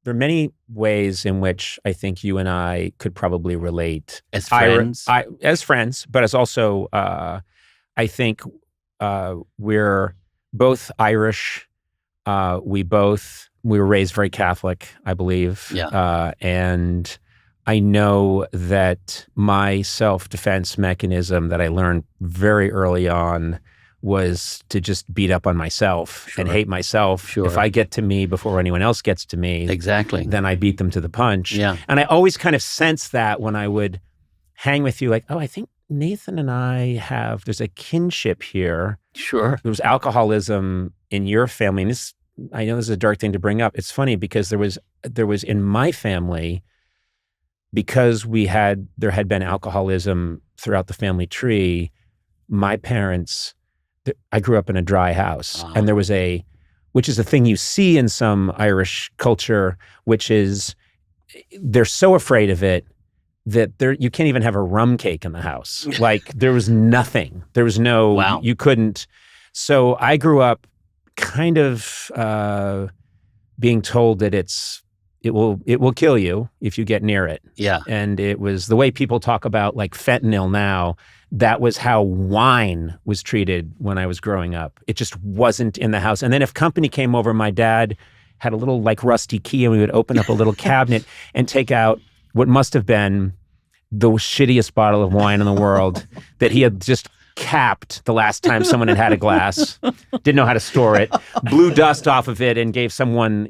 there are many ways in which I think you and I could probably relate as friends. As friends, but as also, I think we're both Irish. We were raised very Catholic, I believe. Yeah. And I know that my self-defense mechanism that I learned very early on was to just beat up on myself and hate myself. Sure. If I get to me before anyone else gets to me, exactly, then I beat them to the punch. Yeah. And I always kind of sensed that when I would hang with you, like, oh, I think Nathan and I there's a kinship here. Sure. There was alcoholism in your family. And I know this is a dark thing to bring up. It's funny because there was in my family, because there had been alcoholism throughout the family tree, my parents, I grew up in a dry house, and there was which is a thing you see in some Irish culture, which is they're so afraid of it that you can't even have a rum cake in the house. Like there was nothing. There was no, wow. You couldn't. So I grew up kind of being told that it will kill you if you get near it. Yeah. And it was the way people talk about like fentanyl now. That was how wine was treated when I was growing up. It just wasn't in the house. And then if company came over, my dad had a little like rusty key, and we would open up a little cabinet and take out what must have been the shittiest bottle of wine in the world that he had just capped the last time someone had had a glass, didn't know how to store it, blew dust off of it and gave someone,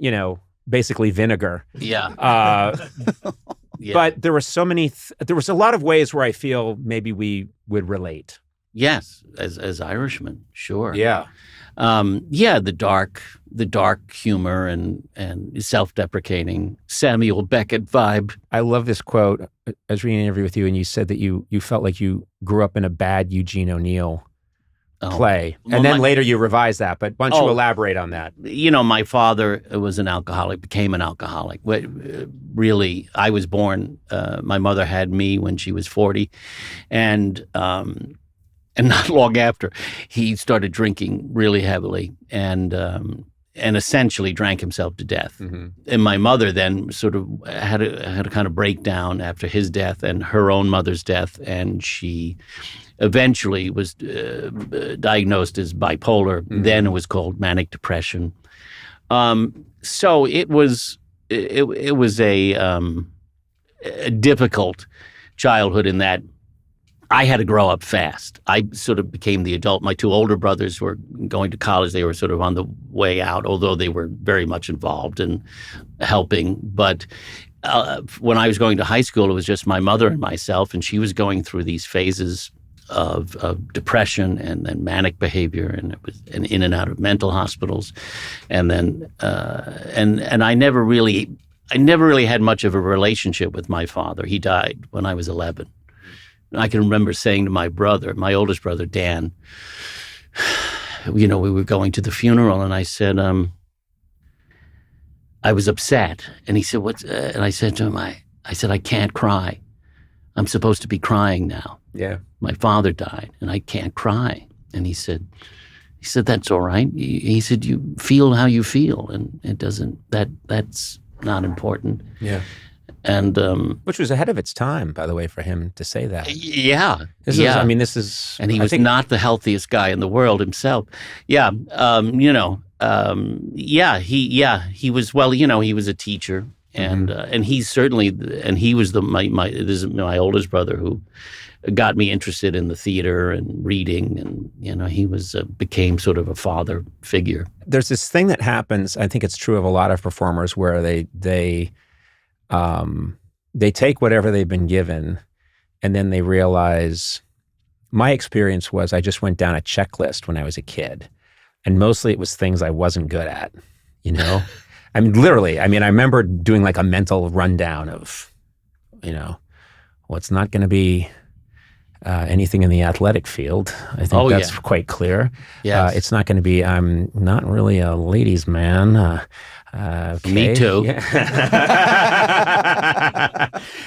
basically vinegar. Yeah. Yeah. But there were there was a lot of ways where I feel maybe we would relate. Yes, as Irishmen, sure. Yeah. The dark humor and self-deprecating Samuel Beckett vibe. I love this quote. I was reading an interview with you, and you said that you felt like you grew up in a bad Eugene O'Neill play. Well, and then later you revised that, but why don't you elaborate on that? My father was an alcoholic, became an alcoholic. Really, I was born, my mother had me when she was 40, and not long after, he started drinking really heavily and essentially drank himself to death. Mm-hmm. And my mother then sort of had a kind of breakdown after his death and her own mother's death, and she eventually was diagnosed as bipolar. Mm-hmm. Then it was called manic depression. So it was a difficult childhood in that I had to grow up fast. I sort of became the adult. My two older brothers were going to college. They were sort of on the way out, although they were very much involved in helping. But when I was going to high school, it was just my mother and myself, and she was going through these phases of depression and then manic behavior, and it was in and out of mental hospitals, and then and I never really had much of a relationship with my father. He died when I was 11. I can remember saying to my oldest brother, Dan, we were going to the funeral, and I said, I was upset. And he said, what's, and I said to him, I said, I can't cry. I'm supposed to be crying now. Yeah. My father died, and I can't cry. And he said, that's all right. He said, you feel how you feel, and it doesn't, that's not important. Yeah. And which was ahead of its time, by the way, for him to say that. Yeah, this is, and he was not the healthiest guy in the world himself. Yeah, he was. Well, he was a teacher, and and he's certainly, and he was this is my oldest brother who got me interested in the theater and reading, and he became sort of a father figure. There's this thing that happens. I think it's true of a lot of performers where they take whatever they've been given, and then they realize, my experience was I just went down a checklist when I was a kid, and mostly it was things I wasn't good at, I mean, literally, I remember doing like a mental rundown of, it's not going to be anything in the athletic field. I think that's quite clear. Yes. It's not going to be, I'm not really a ladies' man. Okay. Me too. Yeah.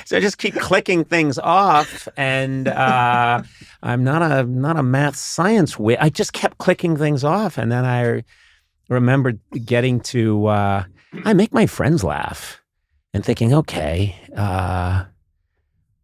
So I just keep clicking things off, and I'm not a math science wit. I just kept clicking things off, and then I remembered getting to I make my friends laugh. and thinking, okay,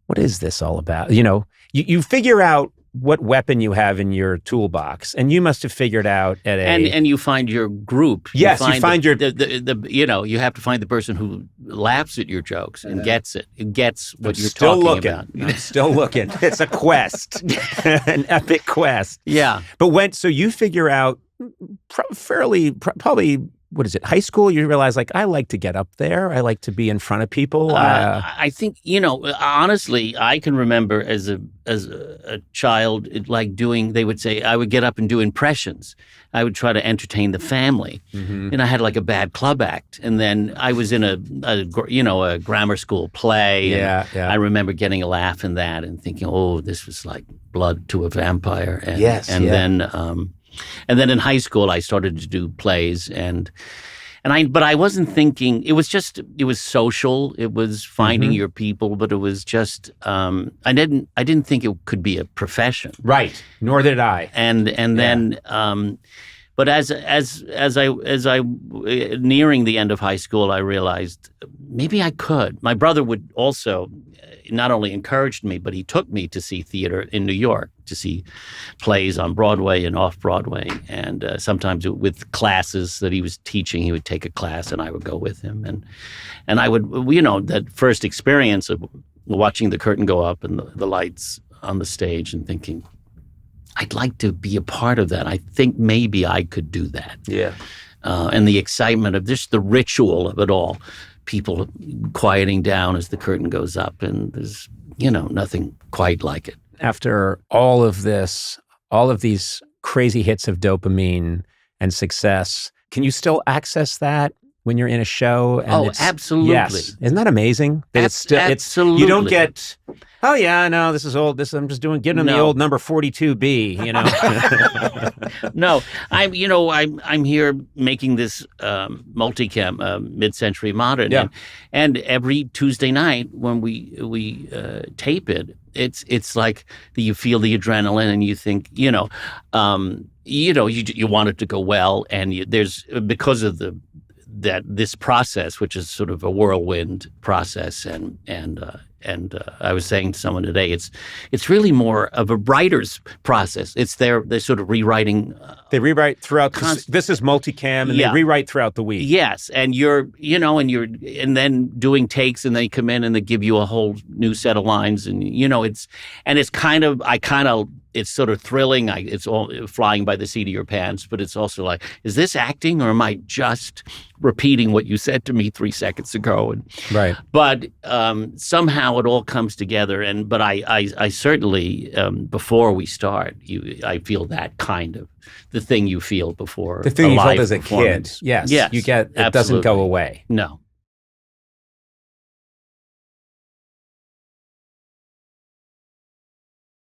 what is this all about? You know, you figure out what weapon you have in your toolbox, and you must have figured out at and you find your group. Yes, you find your you know, you have to find the person who laughs at your jokes and gets it. It gets what you're still talking looking. about. I'm still looking. It's a quest, an epic quest. Yeah. But so you figure out probably, what is it, high school? You realize, like, I like to get up there. I like to be in front of people. I think, you know, honestly, I can remember as a child, like they would say, I would get up and do impressions. I would try to entertain the family. Mm-hmm. And I had like a bad club act. And then I was in a grammar school play. Yeah. I remember getting a laugh in that and thinking, oh, this was like blood to a vampire. And, yes. And then in high school, I started to do plays, but I wasn't thinking. It was social. It was finding your people, but it was just. I didn't think it could be a profession. Right. Nor did I. Then, but as I nearing the end of high school, I realized maybe I could. My brother would also not only encouraged me, but he took me to see theater in New York, to see plays on Broadway and off Broadway. And sometimes with classes that he was teaching, he would take a class and I would go with him. And I would, you know, that first experience of watching the curtain go up and the lights on the stage and thinking, I'd like to be a part of that. I think maybe I could do that. Yeah. And the excitement of just the ritual of it all. People quieting down as the curtain goes up, and there's, you know, nothing quite like it. After all of this, all of these crazy hits of dopamine and success, can you still access that when you're in a show? And absolutely. Yes. Isn't that amazing? That absolutely. You don't get, oh yeah, no, this is old. I'm just getting them the old number 42B, you know? No, I'm here making this multicam, mid-century modern. Yeah. And every Tuesday night when we tape it, it's like you feel the adrenaline and you think, you want it to go well. And there's, because of this process, which is sort of a whirlwind process, and I was saying to someone today, it's really more of a writer's process. It's they're sort of rewriting. They rewrite throughout. This is multicam, and they rewrite throughout the week. Yes, and and then doing takes, and they come in and they give you a whole new set of lines, and it's kind of it's sort of thrilling. It's all flying by the seat of your pants, but it's also like, is this acting or am I just repeating what you said to me 3 seconds ago? Right. But somehow it all comes together. But I certainly, before we start, I feel that kind of the thing you feel before the thing a you live felt as a kid. Yes. You get it. Absolutely. Doesn't go away. No.